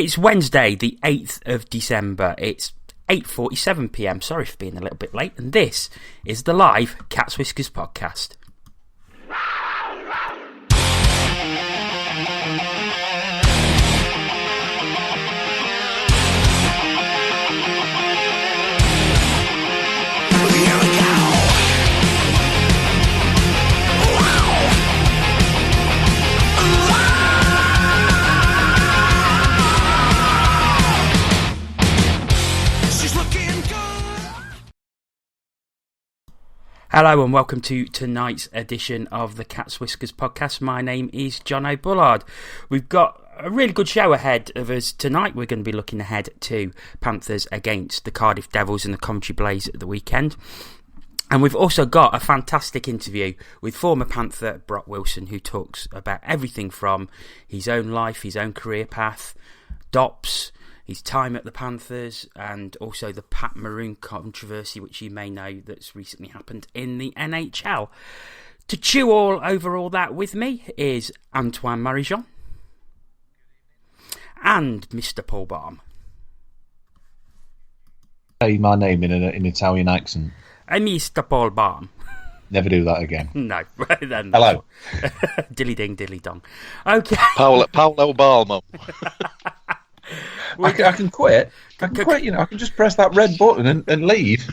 It's Wednesday, the 8th of December. It's 8:47 p.m. Sorry for being a little bit late. And this is the live Cats Whiskers podcast. Hello and welcome to tonight's edition of the Cats Whiskers podcast. My name is Jono Bullard. We've got a really good show ahead of us tonight. We're going to be looking ahead to Panthers against the Cardiff Devils and the Coventry Blaze at the weekend. And we've also got a fantastic interview with former Panther Brock Wilson, who talks about everything from his own life, his own career path, DOPS, his time at the Panthers, and also the Pat Maroon controversy, which you may know that's recently happened in the NHL. To chew all over all that with me is Antoine Marie-Jeanne and Mr. Paul Balm. Say my name in an Italian accent. Mr. Paul Balm. Never do that again. No. Then hello. Dilly ding, dilly dong. Okay. Paolo Balmo. I can quit. I can just press that red button and leave.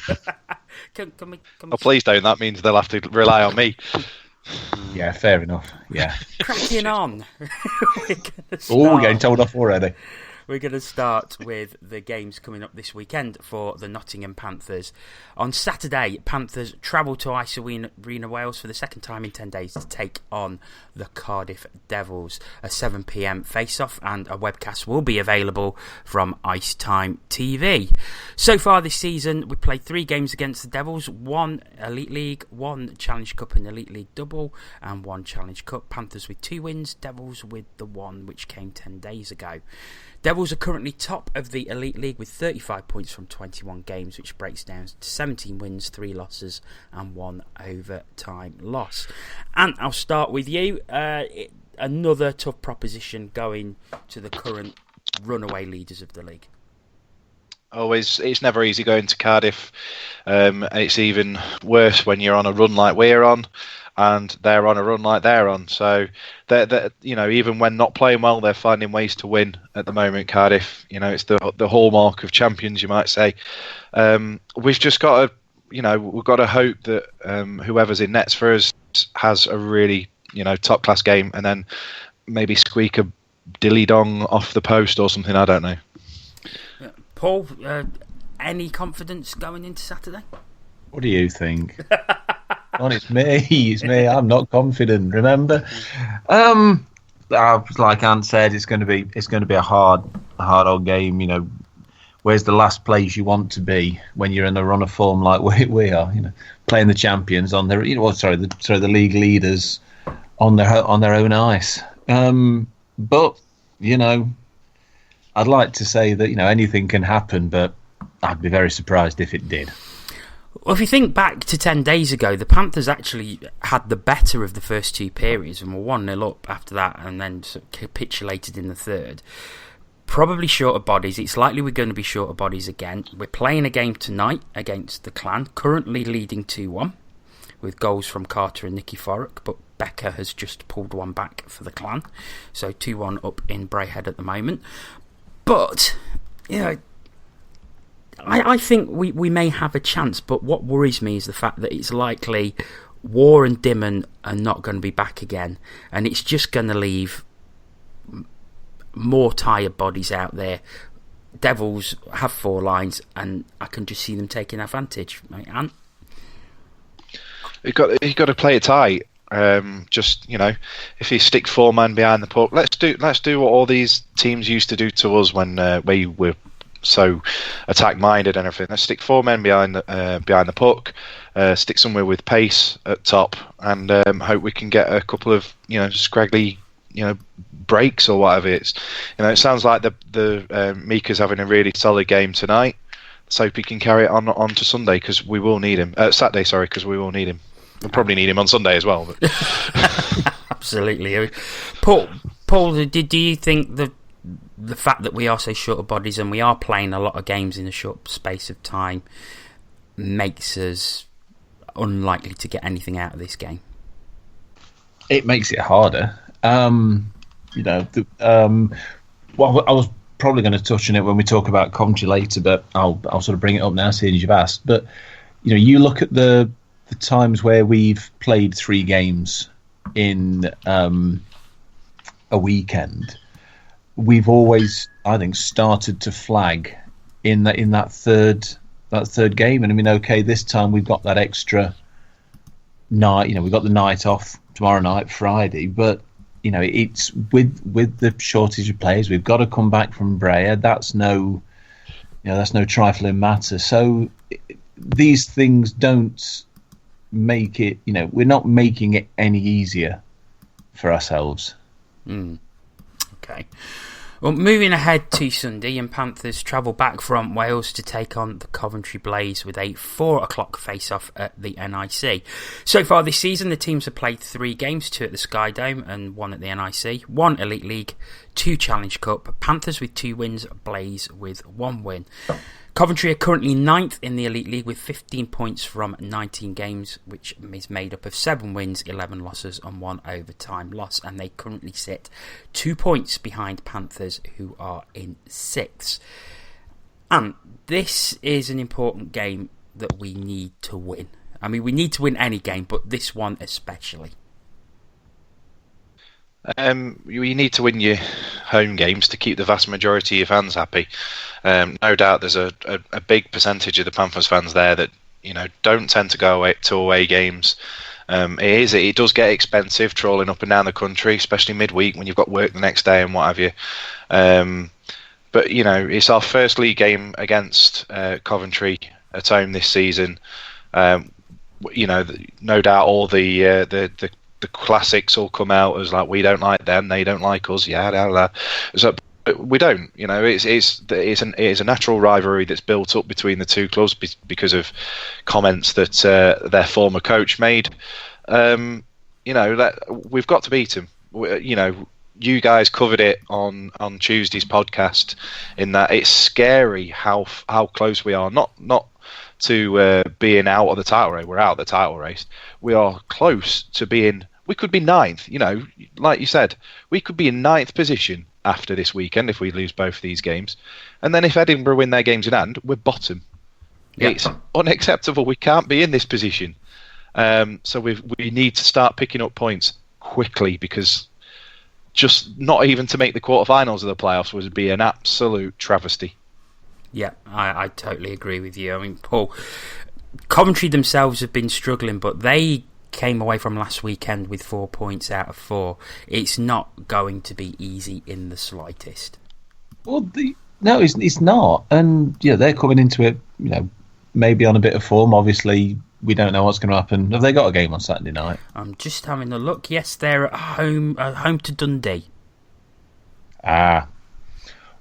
Can we please don't. That means they'll have to rely on me. Yeah, fair enough. Yeah. Cracking on. We're getting told off already. We're going to start with the games coming up this weekend for the Nottingham Panthers. On Saturday, Panthers travel to Arena, Wales for the second time in 10 days to take on the Cardiff Devils. A 7 p.m. face-off and a webcast will be available from Ice Time TV. So far this season, we played 3 games against the Devils, 1 Elite League, 1 Challenge Cup and Elite League double, and 1 Challenge Cup. Panthers with 2 wins, Devils with the 1 which came 10 days ago. Devils are currently top of the Elite League with 35 points from 21 games, which breaks down to 17 wins, 3 losses and 1 overtime loss. And I'll start with you. Another tough proposition going to the current runaway leaders of the league. Always, it's never easy going to Cardiff. It's even worse when you're on a run like we're on, and they're on a run like they're on. So, they're even when not playing well, they're finding ways to win at the moment. Cardiff, it's the hallmark of champions, you might say. We've just got to, we've got to hope that whoever's in nets for us has a really, top class game, and then maybe squeak a dilly dong off the post or something. I don't know. Paul, any confidence going into Saturday? What do you think? It's me. I'm not confident. Remember, like Ant said, it's going to be a hard old game. Where's the last place you want to be when you're in a run of form like we are? Playing the champions on their, the league leaders on their own ice. But I'd like to say that anything can happen, but I'd be very surprised if it did. Well, if you think back to 10 days ago, the Panthers actually had the better of the first 2 periods and were 1-0 up after that, and then sort of capitulated in the third. Probably short of bodies. It's likely we're going to be short of bodies again. We're playing a game tonight against the Clan, currently leading 2-1 with goals from Carter and Nicky Forrick, but Becker has just pulled one back for the Clan, so 2-1 up in Braehead at the moment. But I think we may have a chance, but what worries me is the fact that it's likely War and Dimon are not going to be back again, and it's just going to leave more tired bodies out there. Devils have 4 lines, and I can just see them taking advantage. Right, Ant? You've got to play it tight. If you stick 4 men behind the puck, let's do what all these teams used to do to us when we were so attack minded and everything. Let's stick 4 men behind the puck, stick somewhere with pace at top, and hope we can get a couple of scraggly breaks or whatever. It sounds like the Mika's having a really solid game tonight. Let's hope he can carry it on to Sunday, because we will need him. Saturday, sorry, because we will need him. We'll probably need him on Sunday as well. But. Absolutely. Paul, do you think the the fact that we are so short of bodies and we are playing a lot of games in a short space of time makes us unlikely to get anything out of this game. It makes it harder. Well, I was probably going to touch on it when we talk about Coventry later, but I'll sort of bring it up now, seeing as you've asked. But you look at the times where we've played 3 games in a weekend. We've always, I think, started to flag in that third game. And I mean, okay, this time we've got that extra night. We've got the night off tomorrow night, Friday, but it's with the shortage of players. We've got to come back from Brea. That's no trifling matter. So these things don't make it. We're not making it any easier for ourselves. Okay. Well, moving ahead to Sunday, and Panthers travel back from Wales to take on the Coventry Blaze with a 4 o'clock face-off at the NIC. So far this season, the teams have played 3 games, 2 at the Sky Dome and 1 at the NIC, 1 Elite League, 2 Challenge Cup, Panthers with 2 wins, Blaze with 1 win. Coventry are currently 9th in the Elite League with 15 points from 19 games, which is made up of 7 wins, 11 losses and 1 overtime loss, and they currently sit 2 points behind Panthers, who are in 6th. And this is an important game that we need to win. I mean, we need to win any game, but this one especially. You need to win your home games to keep the vast majority of your fans happy. No doubt there's a big percentage of the Panthers fans there that don't tend to go away games. It does get expensive trolling up and down the country, especially midweek when you've got work the next day and what have you. But it's our first league game against Coventry at home this season. No doubt all the classics all come out as like, we don't like them, they don't like us. So we don't. It's a natural rivalry that's built up between the two clubs because of comments that their former coach made. We've got to beat them. You guys covered it on Tuesday's podcast in that it's scary how close we are. Not to being out of the title race. We're out of the title race. We are close to being. We could be 9th. Like you said, we could be in 9th position after this weekend if we lose both of these games, and then if Edinburgh win their games in hand, we're bottom. Yeah. It's unacceptable. We can't be in this position. So we need to start picking up points quickly, because just not even to make the quarterfinals of the playoffs would be an absolute travesty. Yeah, I totally agree with you. I mean, Paul, Coventry themselves have been struggling, but they came away from last weekend with 4 points out of 4. It's not going to be easy in the slightest. Well, no, it's not. And they're coming into it, maybe on a bit of form. Obviously, we don't know what's going to happen. Have they got a game on Saturday night? I'm just having a look. Yes, they're at home to Dundee.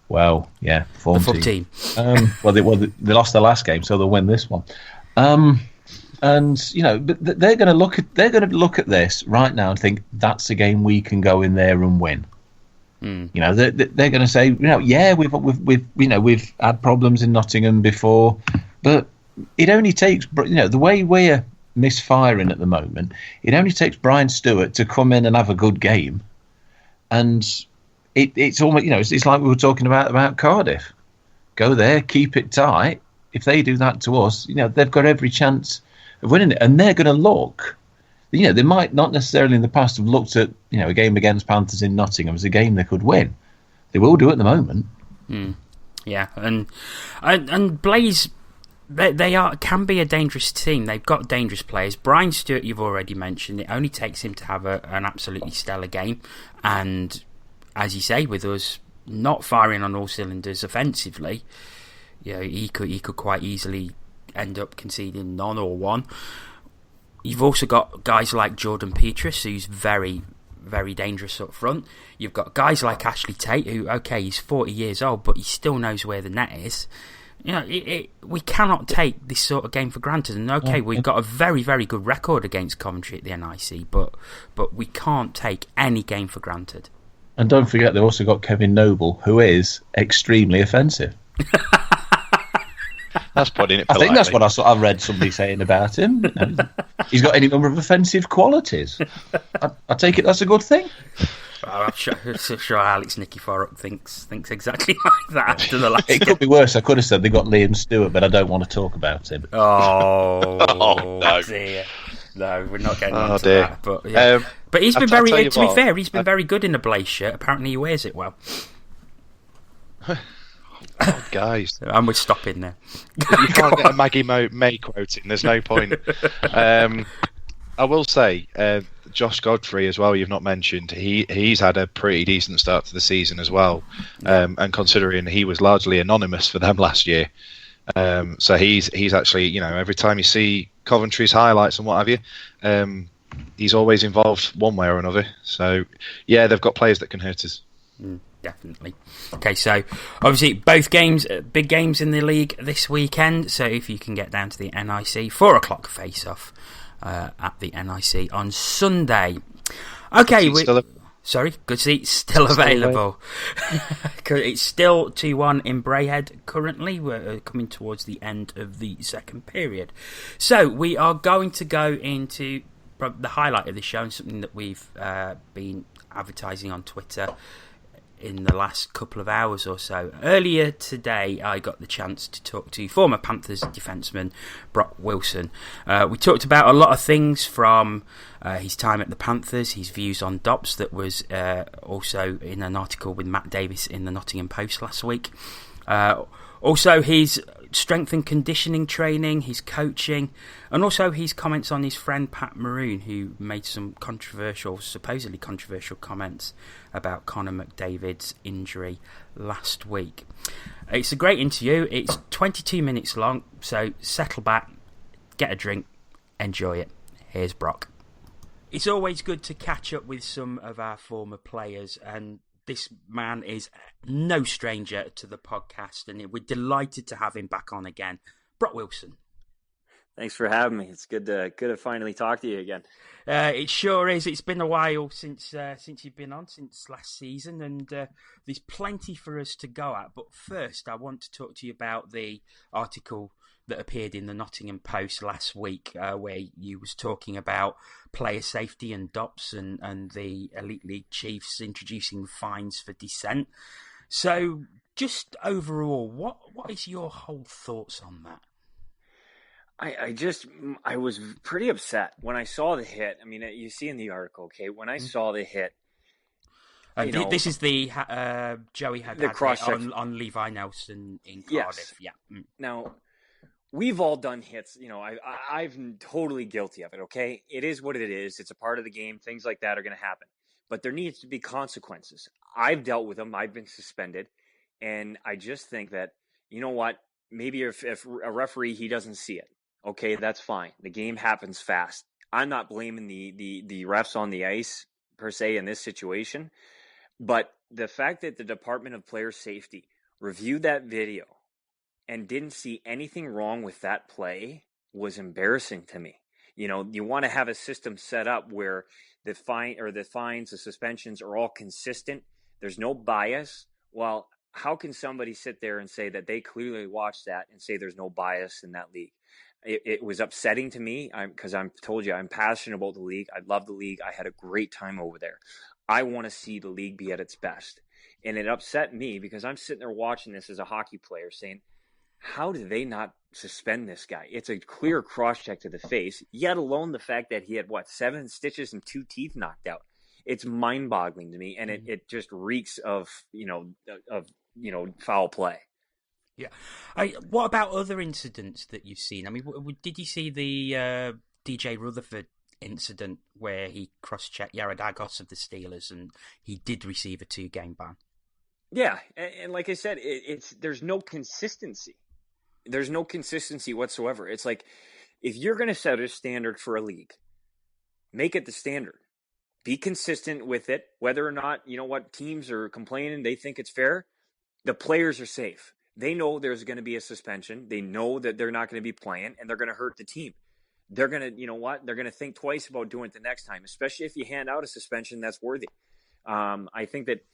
Well, yeah, form team. They lost their last game, so they'll win this one. But they're going to look at this right now and think that's a game we can go in there and win. They're going to say, we've had problems in Nottingham before, but it only takes, the way we're misfiring at the moment, it only takes Brian Stewart to come in and have a good game, and it's almost, it's like we were talking about Cardiff. Go there, keep it tight. If they do that to us, they've got every chance of winning it, and they're going to look. They might not necessarily in the past have looked at a game against Panthers in Nottingham as a game they could win. They will do at the moment. Yeah, and Blaze, they can be a dangerous team. They've got dangerous players. Brian Stewart, you've already mentioned. It only takes him to have an absolutely stellar game, and as you say, with us not firing on all cylinders offensively, he could quite easily end up conceding none or one. You've also got guys like Jordan Petrus, who's very, very dangerous up front. You've got guys like Ashley Tate, who, okay, he's 40 years old, but he still knows where the net is. We cannot take this sort of game for granted. And okay, we've got a very, very good record against Coventry at the NIC, but we can't take any game for granted. And don't forget, they also got Kevin Noble, who is extremely offensive. That's putting it I politely. think that's what I read somebody saying about him. He's got any number of offensive qualities. I take it that's a good thing. I'm sure Alex Nikiforuk thinks exactly like that after the last It could be worse. I could have said they got Liam Stewart, but I don't want to talk about him. Oh, no. dear. No, we're not getting into dear. that. But, yeah. But he's been very, to be fair, he's been very good in a Blaze shirt. Apparently he wears it well. Oh, guys. And we're stopping there. You can't get a Maggie May quote in. There's no point. I will say, Josh Godfrey as well, you've not mentioned, he's had a pretty decent start to the season as well. And considering he was largely anonymous for them last year. So he's actually, every time you see Coventry's highlights and what have you, he's always involved one way or another. So, yeah, they've got players that can hurt us. Definitely. Okay, so obviously both games, big games in the league this weekend. So if you can get down to the NIC, 4:00 face-off at the NIC on Sunday. Okay, sorry, good seats still available. It's still 2-1 in Braehead currently. We're coming towards the end of the second period. So we are going to go into the highlight of the show and something that we've been advertising on Twitter in the last couple of hours or so. Earlier today, I got the chance to talk to former Panthers defenceman Brock Wilson. We talked about a lot of things from his time at the Panthers, his views on DOPS, that was also in an article with Matt Davis in the Nottingham Post last week. Also his strength and conditioning training, his coaching, and also his comments on his friend Pat Maroon, who made some supposedly controversial comments about Connor McDavid's injury last week. It's a great interview. It's 22 minutes long, so settle back, get a drink, enjoy it. Here's Brock. It's always good to catch up with some of our former players, and this man is no stranger to the podcast, and we're delighted to have him back on again. Brock Wilson. Thanks for having me. It's good to finally talk to you again. It sure is. It's been a while since you've been on, since last season, and there's plenty for us to go at. But first, I want to talk to you about the article that appeared in the Nottingham Post last week, where you was talking about player safety and DOPS and the Elite League chiefs introducing fines for dissent. So, just overall, what is your whole thoughts on that? I was pretty upset when I saw the hit. I mean, you see in the article, okay, when I saw the hit. This is the Joey had the cross on Levi Nelson in Cardiff. Yes. Yeah. Now, we've all done hits. I'm totally guilty of it, okay? It is what it is. It's a part of the game. Things like that are going to happen. But there needs to be consequences. I've dealt with them. I've been suspended. And I just think that, you know what? Maybe if a referee, he doesn't see it. Okay, that's fine. The game happens fast. I'm not blaming the refs on the ice, per se, in this situation. But the fact that the Department of Player Safety reviewed that video and didn't see anything wrong with that play was embarrassing to me. You want to have a system set up where the fines, the suspensions are all consistent. There's no bias. Well, how can somebody sit there and say that they clearly watched that and say there's no bias in that league? It was upsetting to me because I'm told you I'm passionate about the league. I love the league. I had a great time over there. I want to see the league be at its best. And it upset me because I'm sitting there watching this as a hockey player saying, how do they not suspend this guy? It's a clear cross-check to the face, yet alone the fact that he had, 7 stitches and 2 teeth knocked out. It's mind-boggling to me, and it just reeks of foul play. Yeah. What about other incidents that you've seen? I mean, did you see the DJ Rutherford incident where he cross-checked Yaradagos of the Steelers and he did receive a 2-game ban? Yeah, and like I said, there's no consistency. There's no consistency whatsoever. It's like, if you're going to set a standard for a league, make it the standard. Be consistent with it, whether or not, teams are complaining, they think it's fair. The players are safe. They know there's going to be a suspension. They know that they're not going to be playing, and they're going to hurt the team. They're going to, they're going to think twice about doing it the next time, especially if you hand out a suspension that's worthy. I think that,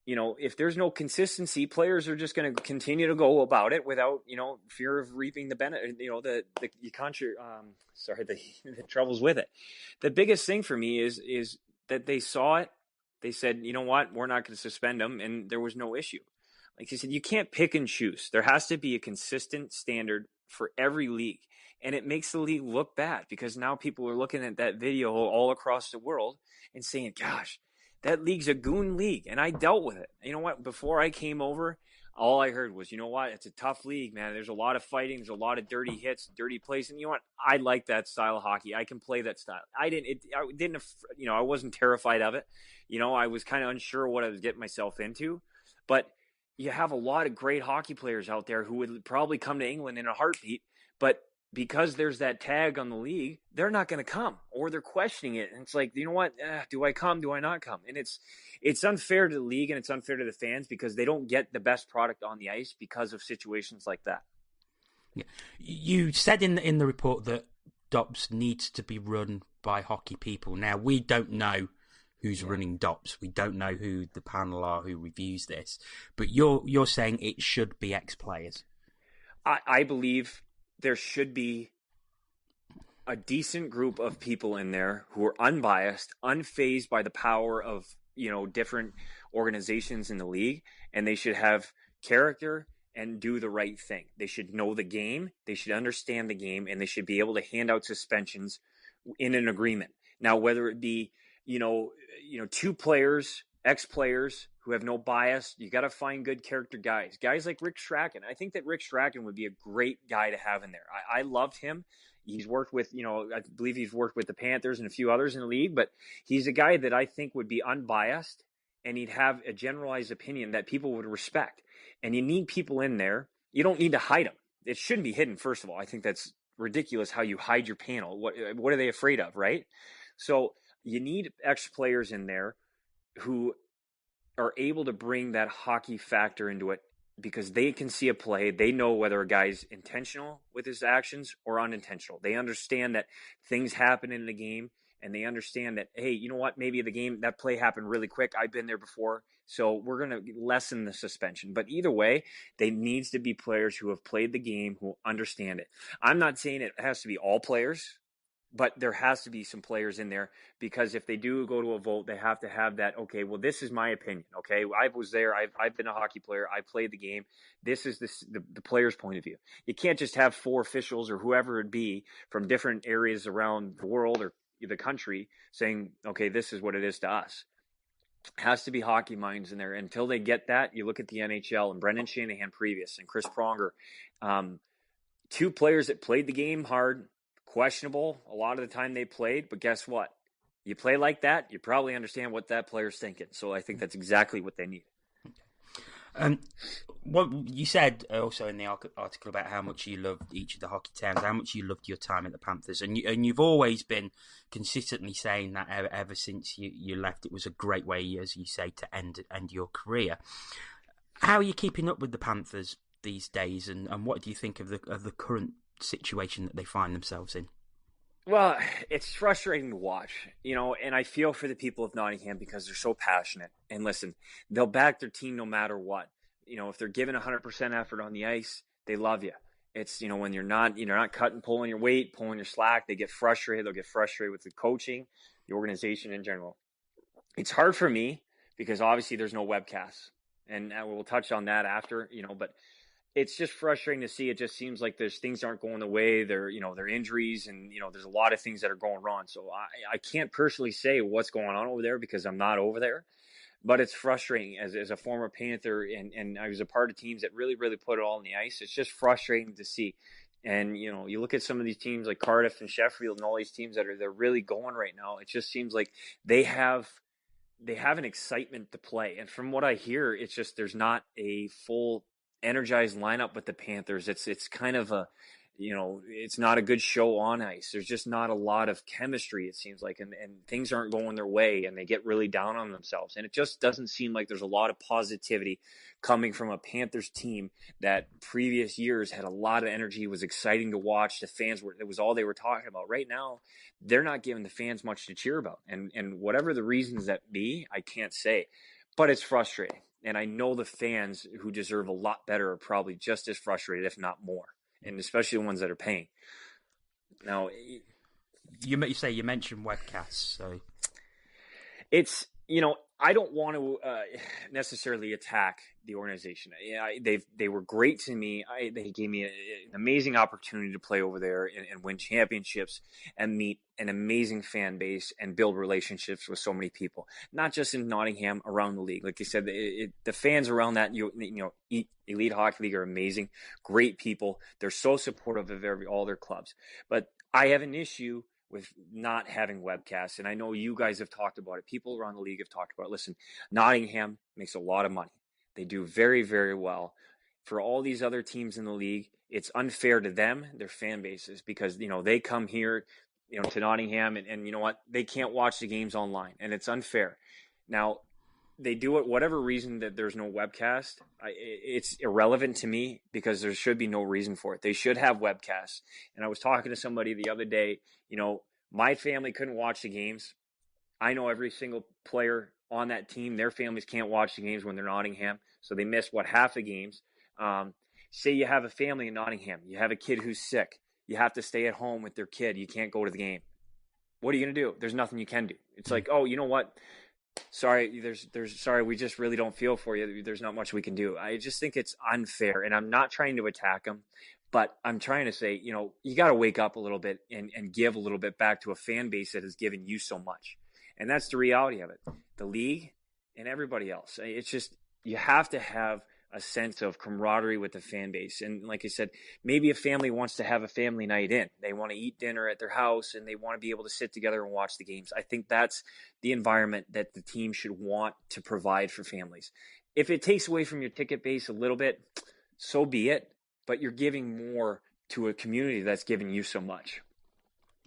if there's no consistency, players are just going to continue to go about it without, fear of reaping the benefit, the troubles with it. The biggest thing for me is that they saw it. They said, you know what, we're not going to suspend them. And there was no issue. Like you said, you can't pick and choose. There has to be a consistent standard for every league. And it makes the league look bad because now people are looking at that video all across the world and saying, gosh, that league's a goon league. And I dealt with it. You know what? Before I came over, all I heard was, you know what? It's a tough league, man. There's a lot of fighting. There's a lot of dirty hits, dirty plays. And you know what? I like that style of hockey. I can play that style. I wasn't terrified of it. I was kind of unsure what I was getting myself into. But you have a lot of great hockey players out there who would probably come to England in a heartbeat. But because there's that tag on the league, they're not going to come, or they're questioning it. And it's like, you know what? Do I come? Do I not come? And it's unfair to the league and it's unfair to the fans because they don't get the best product on the ice because of situations like that. Yeah. You said in the report that DOPS needs to be run by hockey people. Now, we don't know who's running DOPS. We don't know who the panel are who reviews this. But you're saying it should be ex-players. I believe there should be a decent group of people in there who are unbiased, unfazed by the power of, different organizations in the league, and they should have character and do the right thing. They should know the game, they should understand the game, and they should be able to hand out suspensions in an agreement. Now, whether it be, two players, ex-players who have no bias, you got to find good character guys like Rick Strachan. I think that Rick Strachan would be a great guy to have in there. I loved him. He's worked with, I believe he's worked with the Panthers and a few others in the league, but he's a guy that I think would be unbiased and he'd have a generalized opinion that people would respect. And you need people in there. You don't need to hide them. It shouldn't be hidden, first of all. I think that's ridiculous how you hide your panel. What are they afraid of, right? So you need ex-players in there who are able to bring that hockey factor into it because they can see a play. They know whether a guy's intentional with his actions or unintentional. They understand that things happen in the game, and they understand that, hey, you know what? Maybe that play happened really quick. I've been there before, so we're going to lessen the suspension. But either way, they needs to be players who have played the game, who understand it. I'm not saying it has to be all players, but there has to be some players in there because if they do go to a vote, they have to have that, okay, well, this is my opinion, okay? I was there. I've been a hockey player. I played the game. This is the player's point of view. You can't just have four officials or whoever it be from different areas around the world or the country saying, okay, this is what it is to us. It has to be hockey minds in there. Until they get that, you look at the NHL and Brendan Shanahan previous and Chris Pronger, two players that played the game hard, questionable a lot of the time they played, but guess what? You play like that, you probably understand what that player's thinking. So I think that's exactly what they need. What you said also in the article about how much you loved each of the hockey towns, how much you loved your time at the Panthers, and you've always been consistently saying that ever since you left. It was a great way, as you say, to end your career. How are you keeping up with the Panthers these days, and what do you think of the current situation that they find themselves in? Well, it's frustrating to watch, and I feel for the people of Nottingham because they're so passionate. And listen, they'll back their team no matter what. If they're giving 100% effort on the ice, they love you. It's, when you're not cutting, pulling your weight, pulling your slack, they get frustrated. They'll get frustrated with the coaching, the organization in general. It's hard for me because obviously there's no webcasts, and we'll touch on that after, but it's just frustrating to see. It just seems like things aren't going the way. There are injuries and, there's a lot of things that are going wrong. So I can't personally say what's going on over there because I'm not over there, but it's frustrating as a former Panther and I was a part of teams that really, really put it all on the ice. It's just frustrating to see. And, you look at some of these teams like Cardiff and Sheffield and all these teams they're really going right now. It just seems like they have an excitement to play. And from what I hear, it's just, there's not a full energized lineup with the Panthers. It's kind of it's not a good show on ice. There's just not a lot of chemistry, it seems like, and things aren't going their way, and they get really down on themselves. And it just doesn't seem like there's a lot of positivity coming from a Panthers team that previous years had a lot of energy, was exciting to watch. The fans it was all they were talking about. Right now, they're not giving the fans much to cheer about. And whatever the reasons that be, I can't say, but it's frustrating. And I know the fans who deserve a lot better are probably just as frustrated, if not more. And especially the ones that are paying. Now, you mentioned webcasts, so it's I don't want to necessarily attack the organization. They were great to me. They gave me an amazing opportunity to play over there and win championships and meet an amazing fan base and build relationships with so many people, not just in Nottingham, around the league. Like you said, the fans around that Elite Hockey League are amazing, great people. They're so supportive of all their clubs. But I have an issue with not having webcasts. And I know you guys have talked about it. People around the league have talked about it. Listen, Nottingham makes a lot of money. They do very, very well. For all these other teams in the league, it's unfair to them, their fan bases, because, they come here, to Nottingham and you know what? They can't watch the games online, and it's unfair. Now, they do it, whatever reason that there's no webcast, it's irrelevant to me, because there should be no reason for it. They should have webcasts. And I was talking to somebody the other day, my family couldn't watch the games. I know every single player on that team, their families can't watch the games when they're Nottingham, so they miss half the games. Say you have a family in Nottingham, you have a kid who's sick, you have to stay at home with their kid, you can't go to the game. What are you going to do? There's nothing you can do. It's like, oh, you know what? Sorry, sorry, we just really don't feel for you. There's not much we can do. I just think it's unfair, and I'm not trying to attack them, but I'm trying to say, you got to wake up a little bit and give a little bit back to a fan base that has given you so much. And that's the reality of it. The league and everybody else. It's just, you have to have a sense of camaraderie with the fan base. And like I said, maybe a family wants to have a family night in. They want to eat dinner at their house, and they want to be able to sit together and watch the games. I think that's the environment that the team should want to provide for families. If it takes away from your ticket base a little bit, so be it. But you're giving more to a community that's giving you so much.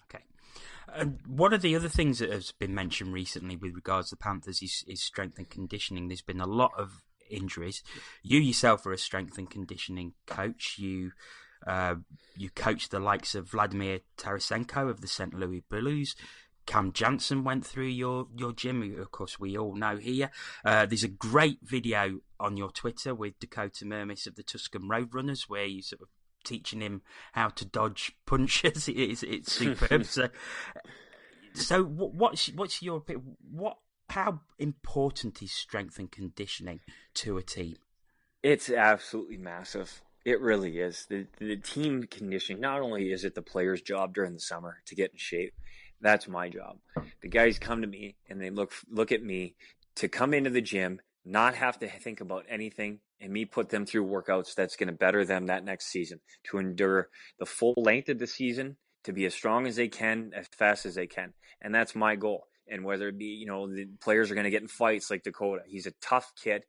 Okay. One of the other things that has been mentioned recently with regards to the Panthers is strength and conditioning. There's been a lot of injuries. You yourself are a strength and conditioning coach. You coach the likes of Vladimir Tarasenko of the St. Louis Blues. Cam Jansen went through your gym, of course we all know here. There's a great video on your Twitter with Dakota Mermis of the Tuscan Roadrunners, where you sort of teaching him how to dodge punches. It's superb. So what's your opinion? How important is strength and conditioning to a team? It's absolutely massive. It really is. The team conditioning, not only is it the player's job during the summer to get in shape, that's my job. The guys come to me and they look at me to come into the gym, not have to think about anything, and me put them through workouts that's going to better them that next season, to endure the full length of the season, to be as strong as they can, as fast as they can. And that's my goal. And whether it be, the players are going to get in fights like Dakota. He's a tough kid,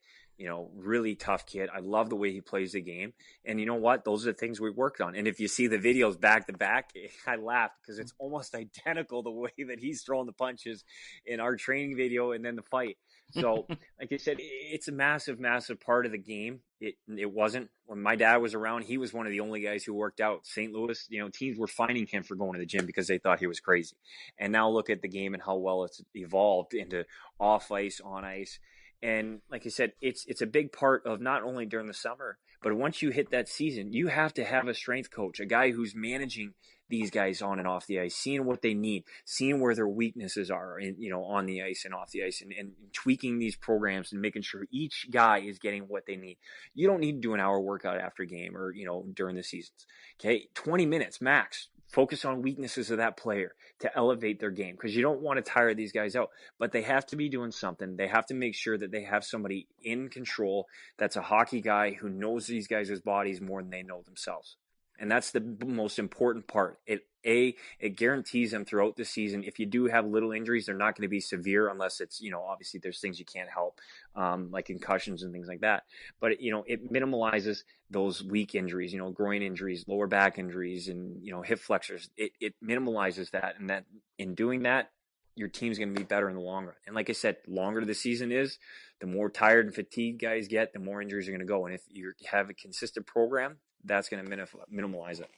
really tough kid. I love the way he plays the game. And you know what? Those are the things we worked on. And if you see the videos back to back, I laughed because it's almost identical the way that he's throwing the punches in our training video and then the fight. So, like I said, it's a massive, massive part of the game. It wasn't when my dad was around. He was one of the only guys who worked out. St. Louis, teams were finding him for going to the gym because they thought he was crazy. And now look at the game and how well it's evolved into off ice, on ice. And like I said, it's a big part of not only during the summer, but once you hit that season, you have to have a strength coach, a guy who's managing these guys on and off the ice, seeing what they need, seeing where their weaknesses are, on the ice and off the ice, and tweaking these programs and making sure each guy is getting what they need. You don't need to do an hour workout after a game or, during the seasons. Okay. 20 minutes max. Focus on weaknesses of that player to elevate their game, because you don't want to tire these guys out, but they have to be doing something. They have to make sure that they have somebody in control that's a hockey guy who knows these guys' bodies more than they know themselves. And that's the most important part. It guarantees them throughout the season. If you do have little injuries, they're not going to be severe unless it's, obviously there's things you can't help, like concussions and things like that. But, it minimalizes those weak injuries, groin injuries, lower back injuries, and, hip flexors. It minimalizes that. And that in doing that, your team's going to be better in the long run. And like I said, the longer the season is, the more tired and fatigued guys get, the more injuries are going to go. And if you have a consistent program, that's going to minimize it.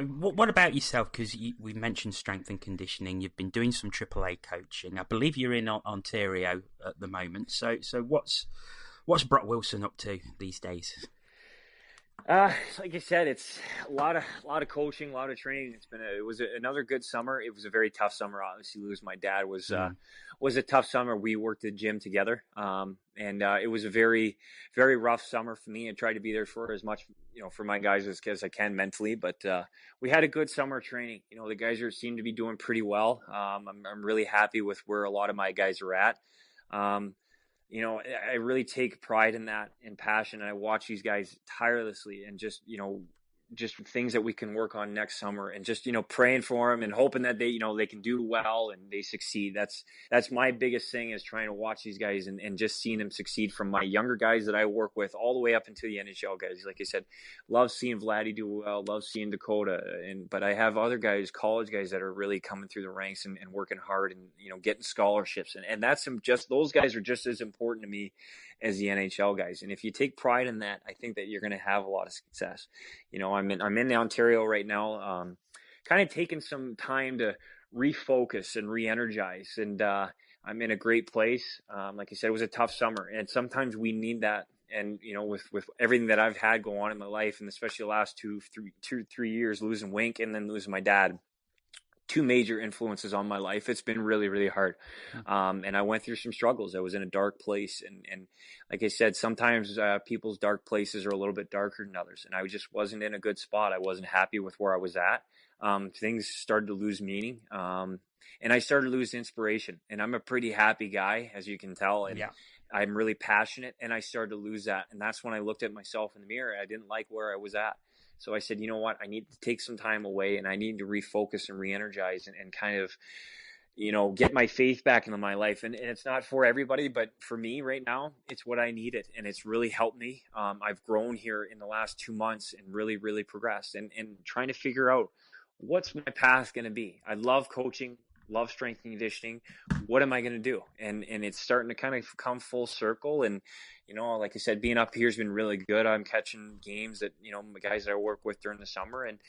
What about yourself? Because we mentioned strength and conditioning. You've been doing some AAA coaching. I believe you're in Ontario at the moment. So what's Brock Wilson up to these days? Like I said, it's a lot of coaching, a lot of training. It was another good summer. It was a very tough summer. Obviously, losing my dad was a tough summer. We worked at the gym together, and it was a very, very rough summer for me. I tried to be there for as much, for my guys as I can mentally. But we had a good summer training. The guys seem to be doing pretty well. I'm really happy with where a lot of my guys are at. I really take pride in that and passion. And I watch these guys tirelessly and just things that we can work on next summer and just, praying for them and hoping that they can do well and they succeed. That's my biggest thing, is trying to watch these guys and just seeing them succeed, from my younger guys that I work with all the way up into the NHL guys. Like I said, love seeing Vladdy do well, love seeing Dakota. But I have other guys, college guys, that are really coming through the ranks and working hard and, getting scholarships. And those guys are just as important to me as the NHL guys. And if you take pride in that, I think that you're going to have a lot of success. I'm in Ontario right now, kind of taking some time to refocus and re-energize. And I'm in a great place. Like I said, it was a tough summer, and sometimes we need that. And with everything that I've had go on in my life, and especially the last 3 years, losing Wink and then losing my dad, two major influences on my life, it's been really, really hard. And I went through some struggles. I was in a dark place. And like I said, sometimes people's dark places are a little bit darker than others. And I just wasn't in a good spot. I wasn't happy with where I was at. Things started to lose meaning. And I started to lose inspiration. And I'm a pretty happy guy, as you can tell. And I'm really passionate. And I started to lose that. And that's when I looked at myself in the mirror. I didn't like where I was at. So I said, you know what, I need to take some time away, and I need to refocus and re-energize and kind of, get my faith back into my life. And it's not for everybody, but for me right now, it's what I needed. And it's really helped me. I've grown here in the last 2 months and really, really progressed and trying to figure out what's my path going to be. I love coaching, love strength and conditioning. What am I going to do? And it's starting to kind of come full circle. And, like I said, being up here has been really good. I'm catching games that, the guys that I work with during the summer. And,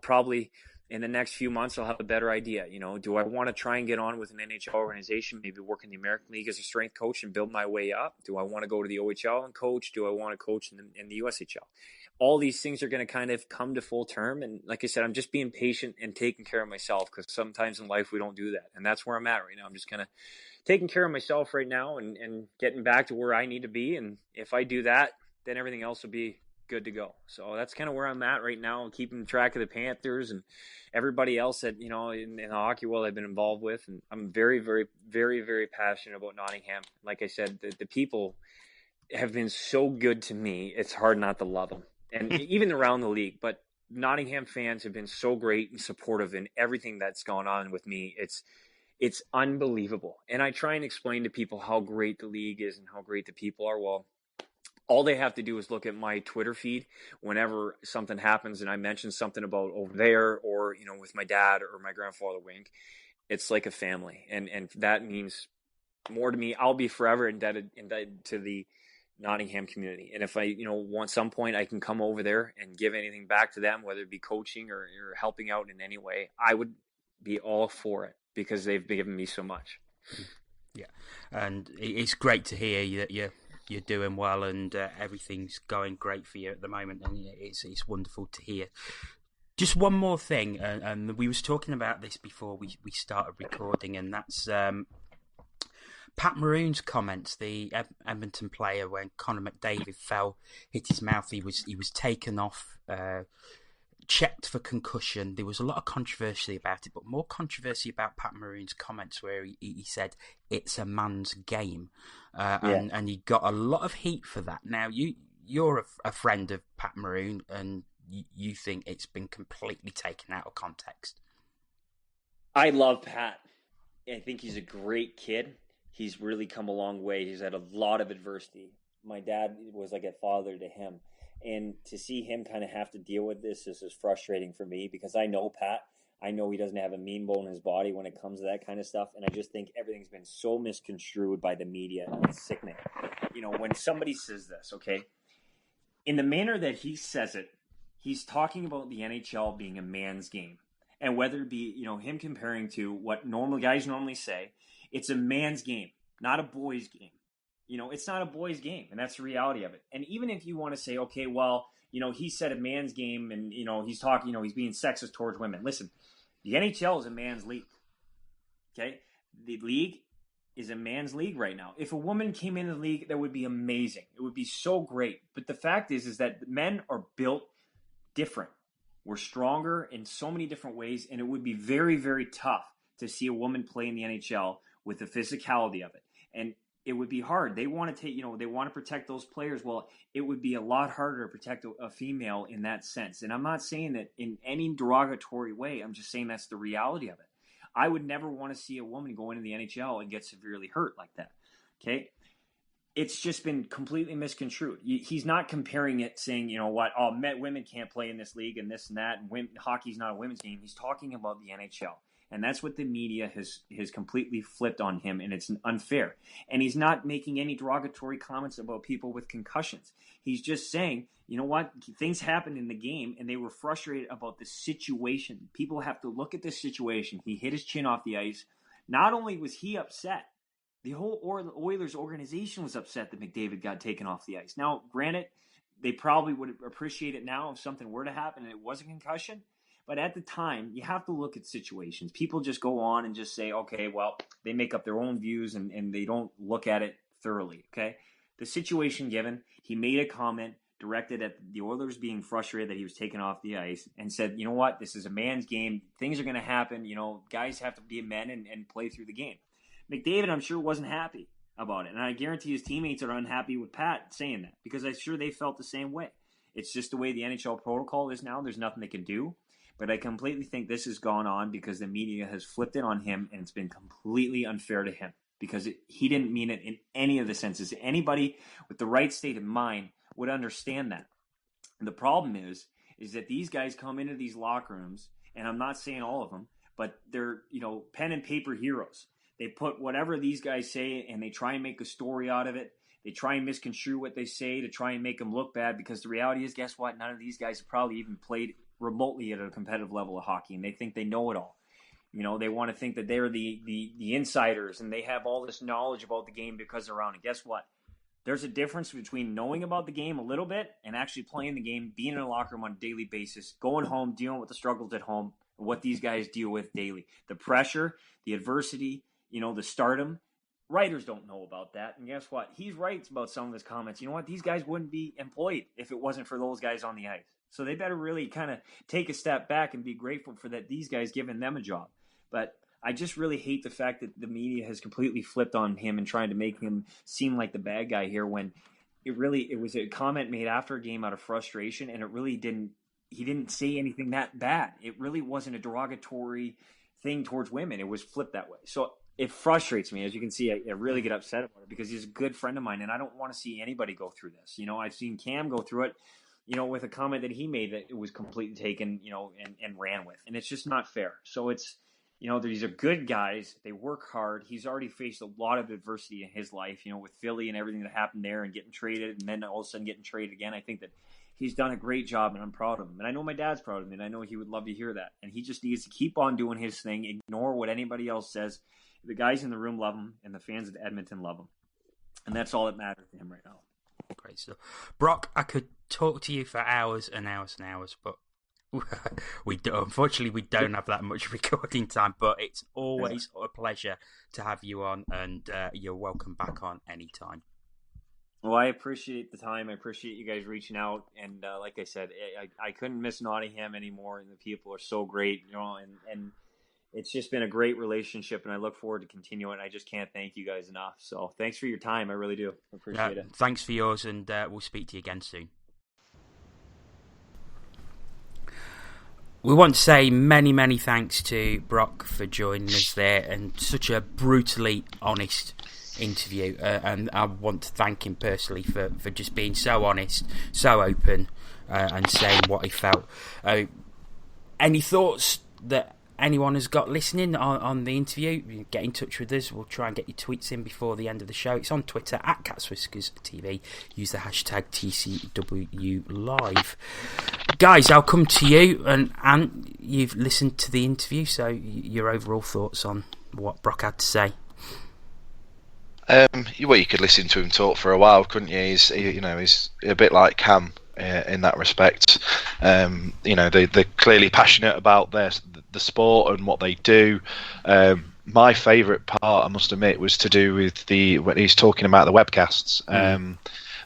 probably in the next few months, I'll have a better idea. Do I want to try and get on with an NHL organization, maybe work in the American League as a strength coach and build my way up? Do I want to go to the OHL and coach? Do I want to coach in the USHL? All these things are going to kind of come to full term. And like I said, I'm just being patient and taking care of myself, because sometimes in life we don't do that. And that's where I'm at right now. I'm just kind of taking care of myself right now and getting back to where I need to be. And if I do that, then everything else will be good to go. So that's kind of where I'm at right now, keeping track of the Panthers and everybody else that, in the hockey world I've been involved with. And I'm very, very, very, very passionate about Nottingham. Like I said, the people have been so good to me. It's hard not to love them. And even around the league, but Nottingham fans have been so great and supportive in everything that's gone on with me. It's unbelievable. And I try and explain to people how great the league is and how great the people are. Well, all they have to do is look at my Twitter feed whenever something happens and I mention something about over there or, with my dad or my grandfather Wink. It's like a family. And that means more to me. I'll be forever indebted to the Nottingham community. And if I, want some point I can come over there and give anything back to them, whether it be coaching or helping out in any way, I would be all for it, because they've given me so much. Yeah. And it's great to hear that you're doing well and everything's going great for you at the moment. And it's wonderful to hear. Just one more thing. And we was talking about this before we started recording, and that's, Pat Maroon's comments, the Edmonton player, when Connor McDavid hit his mouth, he was taken off, checked for concussion. There was a lot of controversy about it, but more controversy about Pat Maroon's comments, where he said it's a man's game, and he got a lot of heat for that. Now you're a friend of Pat Maroon, and you think it's been completely taken out of context? I love Pat. I think he's a great kid. He's really come a long way. He's had a lot of adversity. My dad was like a father to him. And to see him kind of have to deal with this is frustrating for me because I know Pat. I know he doesn't have a mean bone in his body when it comes to that kind of stuff. And I just think everything's been so misconstrued by the media, and it's sickening. When somebody says this, okay, in the manner that he says it, he's talking about the NHL being a man's game. And whether it be, him comparing to what normal guys normally say, it's a man's game, not a boy's game. It's not a boy's game, and that's the reality of it. And even if you want to say, okay, well, he said a man's game, and he's talking, he's being sexist towards women. Listen, the NHL is a man's league. Okay, the league is a man's league right now. If a woman came into the league, that would be amazing. It would be so great. But the fact is that men are built different. We're stronger in so many different ways, and it would be very, very tough to see a woman play in the NHL with the physicality of it. And it would be hard. They want to take, they want to protect those players. Well, it would be a lot harder to protect a female in that sense. And I'm not saying that in any derogatory way. I'm just saying that's the reality of it. I would never want to see a woman go into the NHL and get severely hurt like that. Okay. It's just been completely misconstrued. He's not comparing it saying, women can't play in this league and this and that, and hockey's not a women's game. He's talking about the NHL. And that's what the media has completely flipped on him, and it's unfair. And he's not making any derogatory comments about people with concussions. He's just saying, things happened in the game, and they were frustrated about the situation. People have to look at this situation. He hit his chin off the ice. Not only was he upset, the whole Oilers organization was upset that McDavid got taken off the ice. Now, granted, they probably would appreciate it now if something were to happen and it was a concussion. But at the time, you have to look at situations. People just go on and just say, okay, well, they make up their own views and they don't look at it thoroughly, okay? The situation given, he made a comment directed at the Oilers being frustrated that he was taken off the ice and said, this is a man's game. Things are going to happen. Guys have to be men and play through the game. McDavid, I'm sure, wasn't happy about it. And I guarantee his teammates are unhappy with Pat saying that because I'm sure they felt the same way. It's just the way the NHL protocol is now. There's nothing they can do. But I completely think this has gone on because the media has flipped it on him, and it's been completely unfair to him because he didn't mean it in any of the senses. Anybody with the right state of mind would understand that. And the problem is that these guys come into these locker rooms, and I'm not saying all of them, but they're, pen and paper heroes. They put whatever these guys say, and they try and make a story out of it. They try and misconstrue what they say to try and make them look bad because the reality is, guess what? None of these guys have probably even played remotely at a competitive level of hockey, and they think they know it all. They want to think that they're the insiders and they have all this knowledge about the game because they're around it. Guess what? There's a difference between knowing about the game a little bit and actually playing the game, being in a locker room on a daily basis, going home, dealing with the struggles at home, and what these guys deal with daily. The pressure, the adversity, the stardom. Writers don't know about that. And guess what? He's right about some of his comments. You know what? These guys wouldn't be employed if it wasn't for those guys on the ice. So they better really kind of take a step back and be grateful for that these guys giving them a job. But I just really hate the fact that the media has completely flipped on him and trying to make him seem like the bad guy here when it was a comment made after a game out of frustration, and he didn't say anything that bad. It really wasn't a derogatory thing towards women. It was flipped that way. So it frustrates me. As you can see, I really get upset about it because he's a good friend of mine, and I don't want to see anybody go through this. I've seen Cam go through it, with a comment that he made that it was completely taken, and ran with. And it's just not fair. So it's, these are good guys. They work hard. He's already faced a lot of adversity in his life, with Philly and everything that happened there and getting traded and then all of a sudden getting traded again. I think that he's done a great job, and I'm proud of him. And I know my dad's proud of him, and I know he would love to hear that. And he just needs to keep on doing his thing, ignore what anybody else says. The guys in the room love him, and the fans at Edmonton love him. And that's all that matters to him right now. Great stuff. Brock, I could talk to you for hours and hours and hours, but unfortunately we don't have that much recording time, but it's always a pleasure to have you on, and you're welcome back on anytime. Well, I appreciate the time. I appreciate you guys reaching out, and like I said, I couldn't miss Nottingham anymore, and the people are so great, and it's just been a great relationship, and I look forward to continuing. I just can't thank you guys enough. So thanks for your time. I really do. I appreciate it. Thanks for yours, and we'll speak to you again soon. We want to say many, many thanks to Brock for joining us there, and such a brutally honest interview. And I want to thank him personally for just being so honest, so open, and saying what he felt. Any thoughts that anyone has got listening on the interview, get in touch with us. We'll try and get your tweets in before the end of the show. It's on Twitter at CatsWhiskersTV. Use the hashtag TCWLive. Guys, I'll come to you, and you've listened to the interview, so your overall thoughts on what Brock had to say. Well, you could listen to him talk for a while, couldn't you? He's a bit like Cam in that respect. They're clearly passionate about the sport and what they do. My favourite part, I must admit, was to do with when he's talking about the webcasts,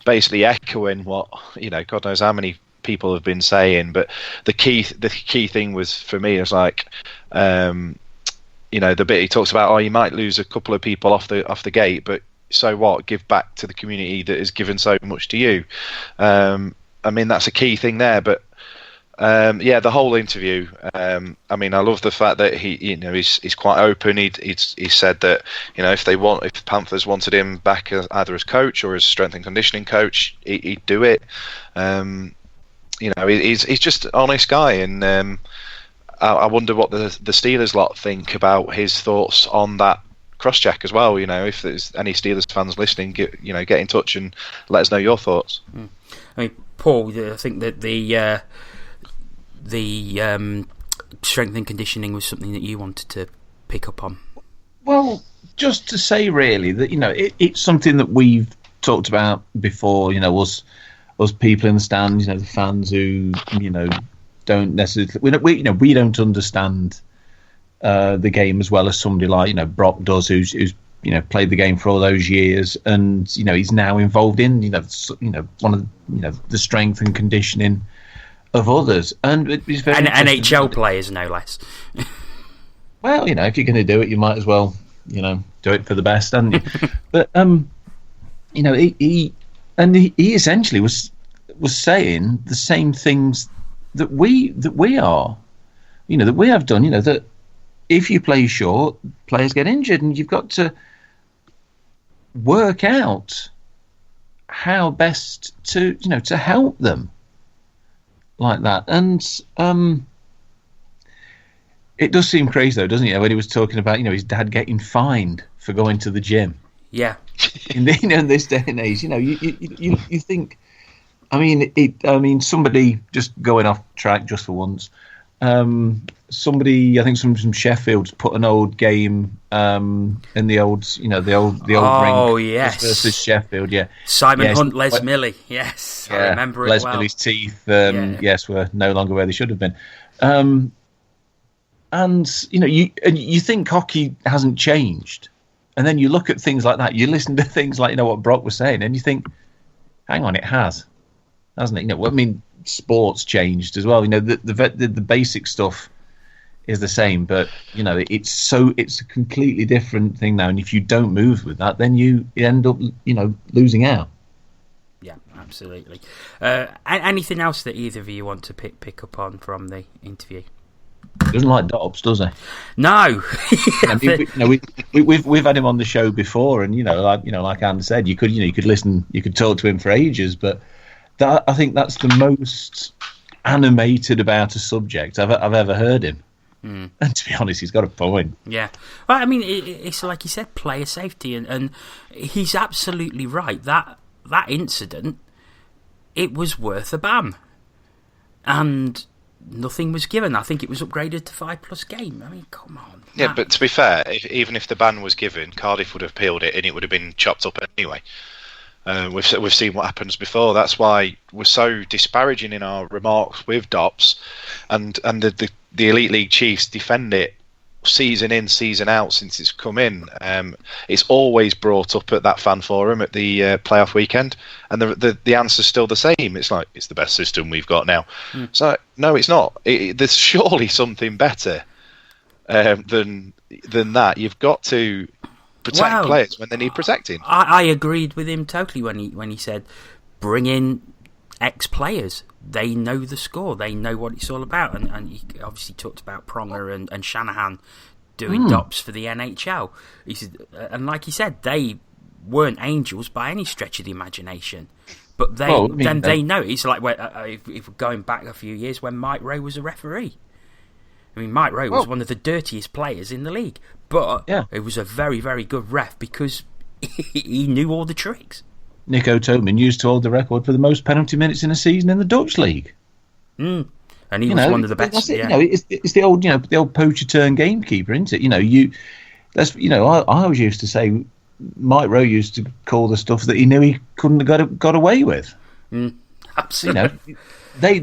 basically echoing what God knows how many people have been saying. But the key thing was for me is like, the bit he talks about, you might lose a couple of people off the gate, but so what? Give back to the community that has given so much to you. That's a key thing there, but. The whole interview. I love the fact that he's quite open. He said that if the Panthers wanted him back either as coach or as strength and conditioning coach, he'd do it. He's just an honest guy, and I wonder what the Steelers lot think about his thoughts on that cross-check as well. If there's any Steelers fans listening, get in touch and let us know your thoughts. Paul, I think that the strength and conditioning was something that you wanted to pick up on. Well, just to say really that it's something that we've talked about before. Us people in the stands, the fans who don't necessarily we don't understand the game as well as somebody like Brock does, who's played the game for all those years, and he's now involved in one of the strength and conditioning of others, and it's very NHL players, no less. Well, if you're going to do it, you might as well, do it for the best, haven't you? But he essentially was saying the same things that we are, that we have done. That if you play short, players get injured, and you've got to work out how best to help them. Like that, and it does seem crazy though, doesn't it? When he was talking about his dad getting fined for going to the gym. Yeah. In this day and age, you think. Somebody just going off track just for once. Somebody, I think from Sheffield's put an old game in the old ring. Oh yes, versus Sheffield. Yeah, Simon Hunt, Les Milley. Yes, I remember it Les well. Milley's teeth, yes, were no longer where they should have been. You think hockey hasn't changed, and then you look at things like that. You listen to things like what Brock was saying, and you think, hang on, it has, hasn't it? Sports changed as well. The basic stuff is the same, but it's a completely different thing now. And if you don't move with that, then you end up losing out. Yeah, absolutely. Anything else that either of you want to pick up on from the interview? He doesn't like Dobbs, does he? No. We've had him on the show before, and like Anne said, you could listen, you could talk to him for ages, but I think that's the most animated about a subject I've ever heard him. And to be honest, he's got a point. Yeah. Well, it's like you said, player safety, and he's absolutely right. That incident, it was worth a ban. And nothing was given. I think it was upgraded to 5+ game. Come on. Yeah, but to be fair, even if the ban was given, Cardiff would have appealed it and it would have been chopped up anyway. We've seen what happens before. That's why we're so disparaging in our remarks with Dops, and the Elite League Chiefs defend it season in, season out since it's come in. It's always brought up at that fan forum at the playoff weekend, and the answer's still the same. It's like, it's the best system we've got now. So no, it's not. There's surely something better than that. You've got to protect players when they need protecting. I agreed with him totally when he said bring in ex-players. They know the score. They know what it's all about. And he obviously talked about Pronger and Shanahan doing DOPS for the NHL. He said, and like he said, they weren't angels by any stretch of the imagination. But they they know. It's like if we're going back a few years when Mike Rowe was a referee. I mean, Mike Rowe was one of the dirtiest players in the league. But it was a very, very good ref because he knew all the tricks. Nico Toman used to hold the record for the most penalty minutes in a season in the Dutch league. And he was one of the best. It's the old poacher turned gamekeeper, isn't it? I always used to say Mike Rowe used to call the stuff that he knew he couldn't have got away with. Absolutely. They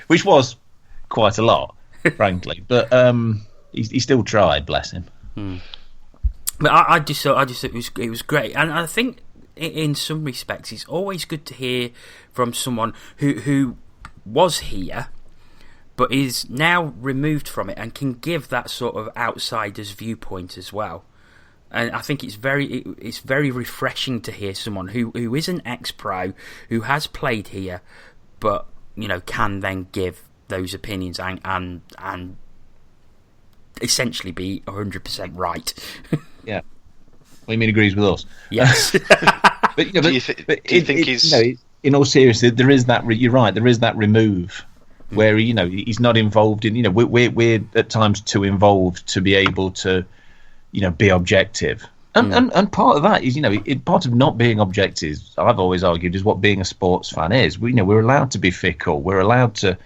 which was quite a lot, frankly, but he still tried, bless him. But I just thought it was great, and I think in some respects it's always good to hear from someone who was here but is now removed from it and can give that sort of outsider's viewpoint as well. And I think it's very refreshing to hear someone who is an ex-pro, who has played here, but can then give those opinions and essentially be 100% right. Yeah. Well, you mean agrees with us? Yes. Do you think he's... in all seriousness, there is that. You're right. There is that remove where he's not involved in. We're at times too involved to be able to, be objective. And part of that is, part of not being objective, I've always argued, is what being a sports fan is. We're allowed to be fickle. We're allowed to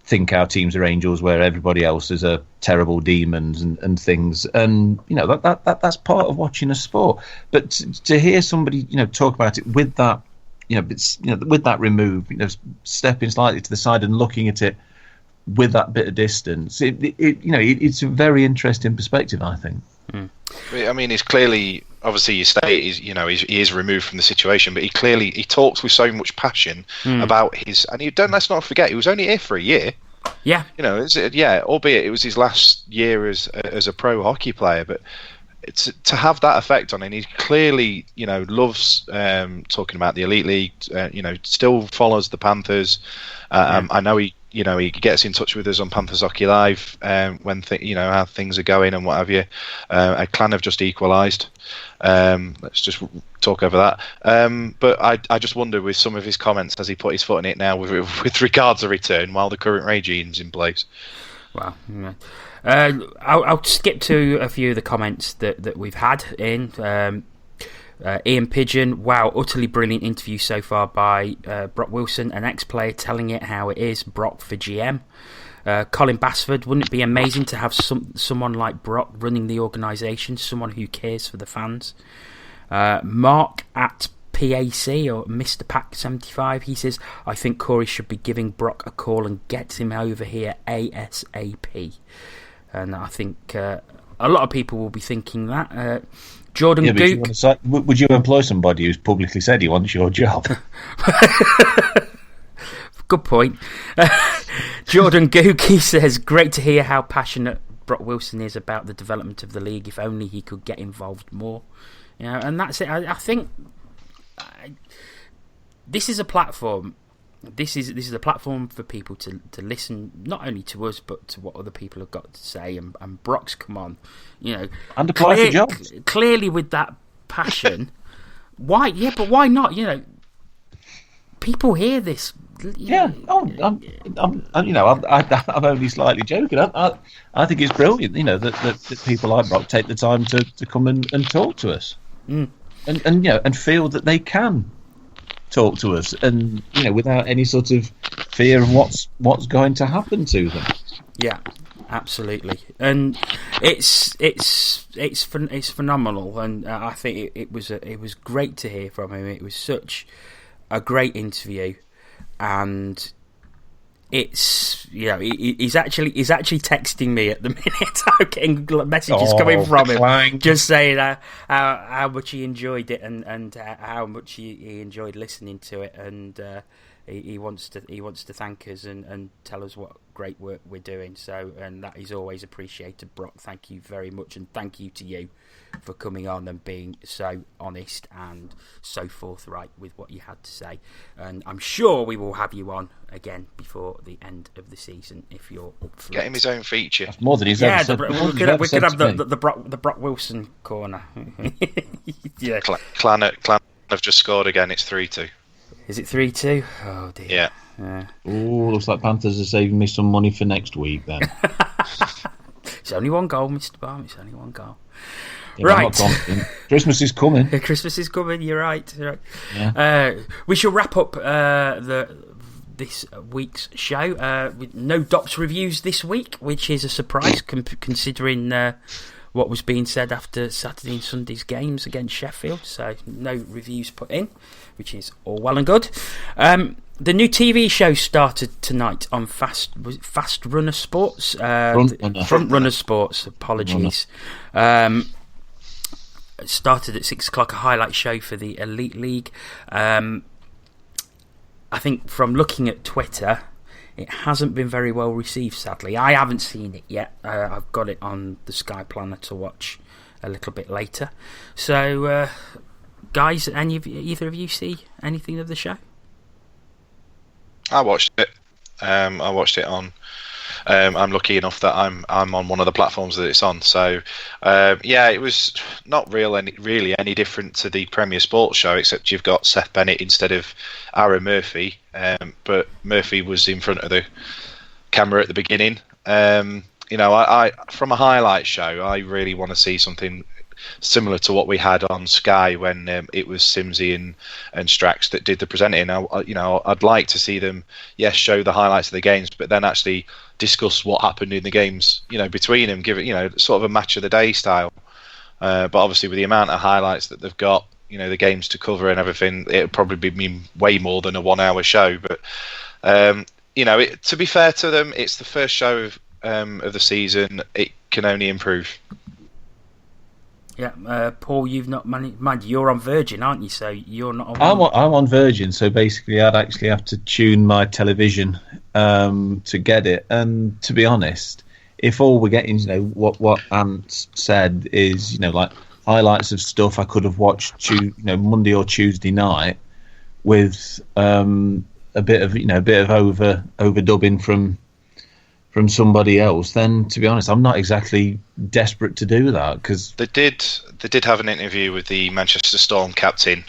think our teams are angels where everybody else is a terrible demons and things, and that's part of watching a sport. But to hear somebody talk about it with that with that remove, stepping slightly to the side and looking at it with that bit of distance, it's a very interesting perspective, I think. I mean, it's clearly, obviously, you say he is removed from the situation, but he talks with so much passion about his. And let's not forget, he was only here for a year. Yeah, albeit it was his last year as a pro hockey player, but to have that effect on him, he clearly loves talking about the elite league. Still follows the Panthers. I know he gets in touch with us on Panthers Hockey Live when how things are going and what have you. Clan have just equalised. Let's just talk over that. But I just wonder with some of his comments, has he put his foot in it now with regards to return while the current regime's in place? Wow. Yeah. I'll skip to a few of the comments that we've had in. Ian Pigeon, wow, utterly brilliant interview so far by Brock Wilson, an ex-player telling it how it is, Brock for GM. Colin Basford, wouldn't it be amazing to have someone like Brock running the organisation, someone who cares for the fans? Mark at PAC, or Mr. Pack 75, he says, I think Corey should be giving Brock a call and get him over here ASAP. And I think a lot of people will be thinking that. Jordan Gook. Would you employ somebody who's publicly said he wants your job? Good point. Jordan Gook, he says, great to hear how passionate Brock Wilson is about the development of the league. If only he could get involved more. And that's it. I think this is a platform. This is a platform for people to listen, not only to us but to what other people have got to say. And Brock's come on, and apply for jobs. Clearly with that passion. Why? Yeah, but why not? People hear this. I'm only slightly joking. I think it's brilliant. That people like Brock take the time to come and talk to us, and feel that they can talk to us, and without any sort of fear of what's going to happen to them. Yeah, absolutely, and it's phenomenal, and I think it was great to hear from him. It was such a great interview, and it's he's actually texting me at the minute. I'm getting messages coming from him, just saying how much he enjoyed it and how much he enjoyed listening to it, and he wants to thank us and tell us what great work we're doing. So, and that is always appreciated, Brock. Thank you very much, and thank you to you for coming on and being so honest and so forthright with what you had to say. And I'm sure we will have you on again before the end of the season if you're up for Get him his own feature. That's more than he's ever said. We could have the Brock Wilson corner. Yeah. Clan have just scored again. It's 3-2. Is it 3-2? Oh dear. Yeah. Oh, looks like Panthers are saving me some money for next week then. It's only one goal, Mr. Balm. It's only one goal. Yeah, right. Christmas is coming. Christmas is coming. You're right. Yeah. We shall wrap up this week's show with no Dops reviews this week, which is a surprise considering what was being said after Saturday and Sunday's games against Sheffield. So no reviews put in, which is all well and good. The new TV show started tonight on Fast Runner Sports. Front Runner Sports. Apologies. It started at 6 o'clock, a highlight show for the Elite League. I think from looking at Twitter, it hasn't been very well received, sadly. I haven't seen it yet. I've got it on the Sky Planner to watch a little bit later. So, guys, either of you see anything of the show? I watched it. I watched it on. I'm lucky enough that I'm on one of the platforms that it's on. So, it was not really any different to the Premier Sports show, except you've got Seth Bennett instead of Aaron Murphy. But Murphy was in front of the camera at the beginning. I from a highlight show, I really want to see something similar to what we had on Sky when it was Simsy and Strax that did the presenting. I'd like to see them, show the highlights of the games, but then actually discuss what happened in the games, between them, give it, sort of a match of the day style. But obviously with the amount of highlights that they've got, the games to cover and everything, it'd probably mean way more than a 1 hour show. But, to be fair to them, it's the first show of the season. It can only improve. Yeah, Paul, you've not mind you're on Virgin, aren't you? So you're not on. I'm on Virgin, so basically I'd actually have to tune my television to get it. And to be honest, if all we're getting, what Ant said is, like highlights of stuff I could have watched, Monday or Tuesday night, with a bit of overdubbing from somebody else, then to be honest, I'm not exactly desperate to do that, because they did have an interview with the Manchester Storm captain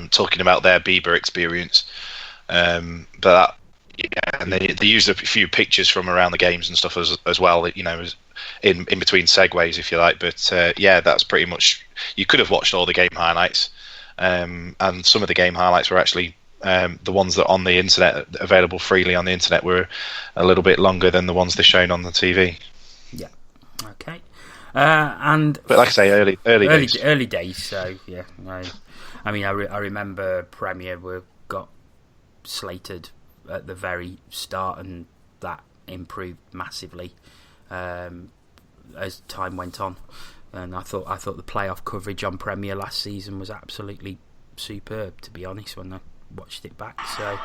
talking about their Bieber experience, and they used a few pictures from around the games and stuff as well, in between segues, if you like. But that's pretty much, you could have watched all the game highlights, and some of the game highlights were actually the ones that on the internet, available freely on the internet, were a little bit longer than the ones they're shown on the TV. Yeah. Okay. But like I say, early days. So yeah, I remember Premier got slated at the very start, and that improved massively as time went on. And I thought the playoff coverage on Premier last season was absolutely superb, to be honest, when I watched it back. So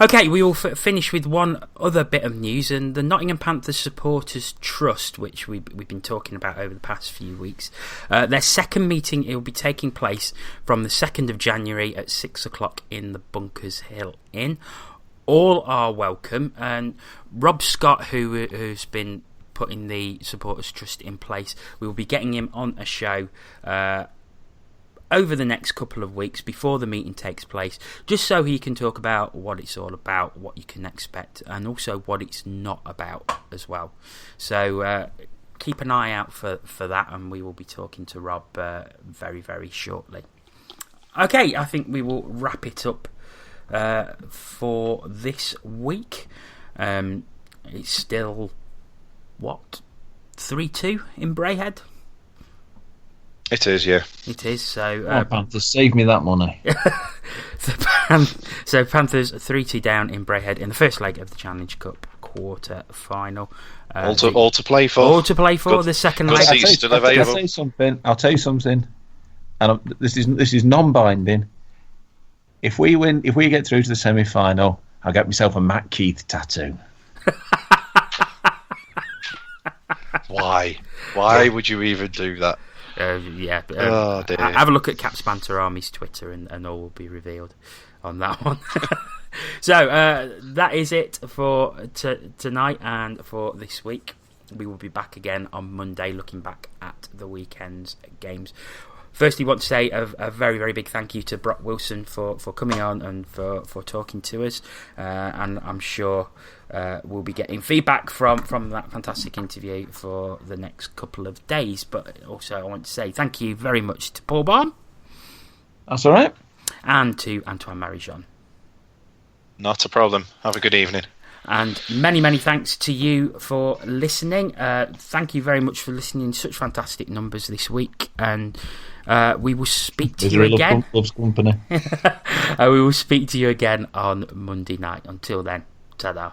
okay, we will finish with one other bit of news, and the Nottingham Panthers Supporters Trust, which we've been talking about over the past few weeks, their second meeting, it will be taking place from the 2nd of January at 6 o'clock in the Bunkers Hill Inn. All are welcome, and Rob Scott, who's been putting the Supporters Trust in place, we will be getting him on a show over the next couple of weeks before the meeting takes place, just so he can talk about what it's all about, what you can expect, and also what it's not about as well. So keep an eye out for that, and we will be talking to Rob very, very shortly. Okay, I think we will wrap it up for this week. It's still, 3-2 in Braehead? It is, yeah. It is. So Panthers, save me that money. So Panthers 3-2 down in Braehead in the first leg of the Challenge Cup quarter final. All to play for. All to play for. Good, the second leg. I'll tell you something. And this is non-binding. if we win, if we get through to the semi-final, I'll get myself a Matt Keith tattoo. Why? Why would you even do that? Oh, dear. Have a look at Caps Banter Army's Twitter and all will be revealed on that one. So that is it for tonight and for this week. We will be back again on Monday looking back at the weekend's games. Firstly, I want to say a very, very big thank you to Brock Wilson for coming on and for talking to us. And I'm sure we'll be getting feedback from that fantastic interview for the next couple of days. But also, I want to say thank you very much to Paul Balm. That's all right. And to Antoine Marie-Jeanne. Not a problem. Have a good evening. And many, many thanks to you for listening. Thank you very much for listening in such fantastic numbers this week. And we will speak to you again. Loves company. We will speak to you again on Monday night. Until then, ta-da.